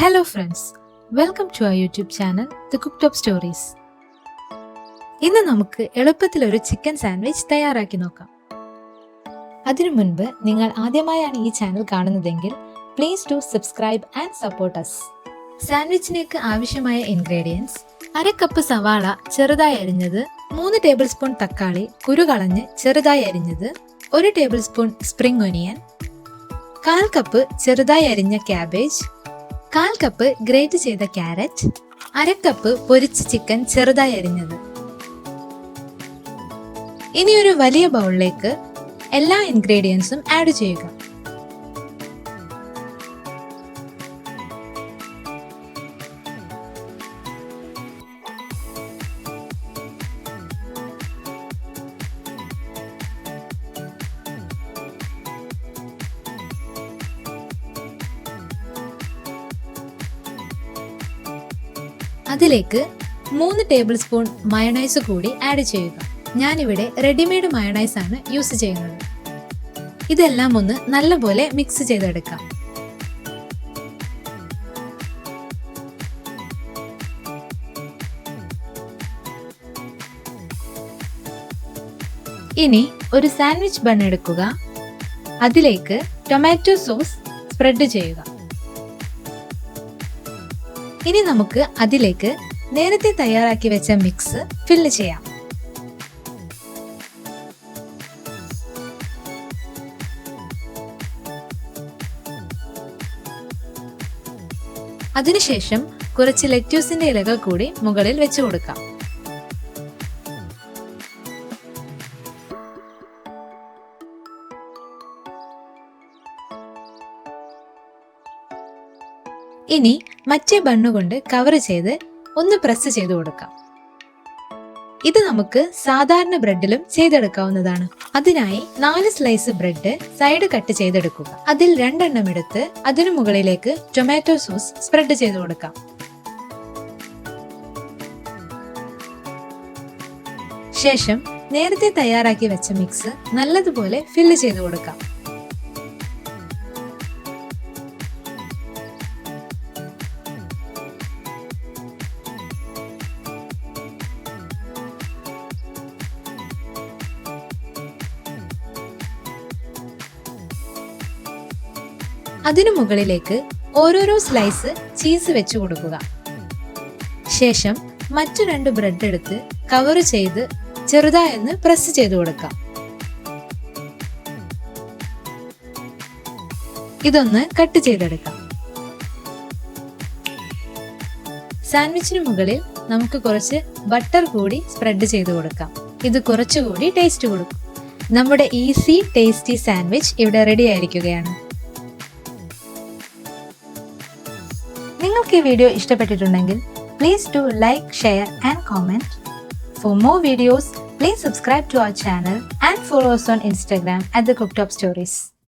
Hello friends, welcome to our YouTube channel, The Cooktop Stories. ഇന്ന് നമുക്ക് എളുപ്പത്തിൽ ഒരു ചിക്കൻ സാൻഡ്വിച്ച് തയ്യാറാക്കി നോക്കാം. അതിനു മുൻപ് നിങ്ങൾ ആദ്യമായാണ് ഈ ചാനൽ കാണുന്നതെങ്കിൽ please do subscribe and support us. സാൻഡ്വിച്ചിലേക്ക് ആവശ്യമായ ഇൻഗ്രീഡിയൻസ്: 1/2 കപ്പ് സവാള ചെറുതായി അരിഞ്ഞത്, 3 ടേബിൾ സ്പൂൺ തക്കാളി കുരു കളഞ്ഞ് ചെറുതായി അരിഞ്ഞത്, 1 table spoon spring onion, 1/4 cup ചെറുതായി അരിഞ്ഞ കാബേജ്, 1/4 കപ്പ് ഗ്രേറ്റ് ചെയ്ത ക്യാരറ്റ്, 1/2 കപ്പ് പൊരിച്ച ചിക്കൻ ചെറുതായി അരിഞ്ഞത്. ഇനി ഒരു വലിയ ബൗളിലേക്ക് എല്ലാ ഇൻഗ്രീഡിയൻസും ആഡ് ചെയ്യുക. അതിലേക്ക് 3 ടേബിൾ സ്പൂൺ മയോണൈസ് കൂടി ആഡ് ചെയ്യുക. ഞാനിവിടെ റെഡിമെയ്ഡ് മയോണൈസ് ആണ് യൂസ് ചെയ്യുന്നത്. ഇതെല്ലാം ഒന്ന് നല്ലപോലെ മിക്സ് ചെയ്തെടുക്കാം. ഇനി ഒരു സാൻഡ്വിച്ച് ബൺ എടുക്കുക. അതിലേക്ക് ടൊമാറ്റോ സോസ് സ്പ്രെഡ് ചെയ്യുക. ഇനി നമുക്ക് അതിലേക്ക് നേരത്തെ തയ്യാറാക്കി വെച്ച മിക്സ് ഫില്ല് ചെയ്യാം. അതിനുശേഷം കുറച്ച് ലെറ്റ്യൂസിന്റെ ഇലകൾ കൂടി മുകളിൽ വെച്ചു കൊടുക്കാം. ഇനി മറ്റേ ബണ്ണുകൊണ്ട് കവർ ചെയ്ത് ഒന്ന് പ്രസ് ചെയ്ത് കൊടുക്കാം. ഇത് നമുക്ക് സാധാരണ ബ്രെഡിലും ചെയ്തെടുക്കാവുന്നതാണ്. അതിനായി 4 സ്ലൈസ് ബ്രെഡ് സൈഡ് കട്ട് ചെയ്തെടുക്കുക. അതിൽ 2 എണ്ണം എടുത്ത് അതിനു മുകളിലേക്ക് ടൊമാറ്റോ സോസ് സ്പ്രെഡ് ചെയ്ത് കൊടുക്കാം. ശേഷം നേരത്തെ തയ്യാറാക്കി വെച്ച മിക്സ് നല്ലതുപോലെ ഫില്ല് ചെയ്ത് കൊടുക്കാം. അതിനു മുകളിലേക്ക് ഓരോരോ സ്ലൈസ് ചീസ് വെച്ചു കൊടുക്കുക. ശേഷം മറ്റു 2 ബ്രെഡ് എടുത്ത് കവർ ചെയ്ത് ചെറുതായൊന്ന് പ്രസ് ചെയ്ത് കൊടുക്കാം. ഇതൊന്ന് കട്ട് ചെയ്തെടുക്കാം. സാൻഡ്വിച്ചിന് മുകളിൽ നമുക്ക് കുറച്ച് ബട്ടർ കൂടി സ്പ്രെഡ് ചെയ്ത് കൊടുക്കാം. ഇത് കുറച്ചുകൂടി ടേസ്റ്റ് കൊടുക്കും. നമ്മുടെ ഈസി ടേസ്റ്റി സാൻഡ്വിച്ച് ഇവിടെ റെഡി ആയിരിക്കുകയാണ്. നിങ്ങൾക്ക് ഈ വീഡിയോ ഇഷ്ടപ്പെട്ടിട്ടുണ്ടെങ്കിൽ please do like, share and comment. For more videos, please subscribe to our channel and follow us on Instagram at the Cooktop Stories.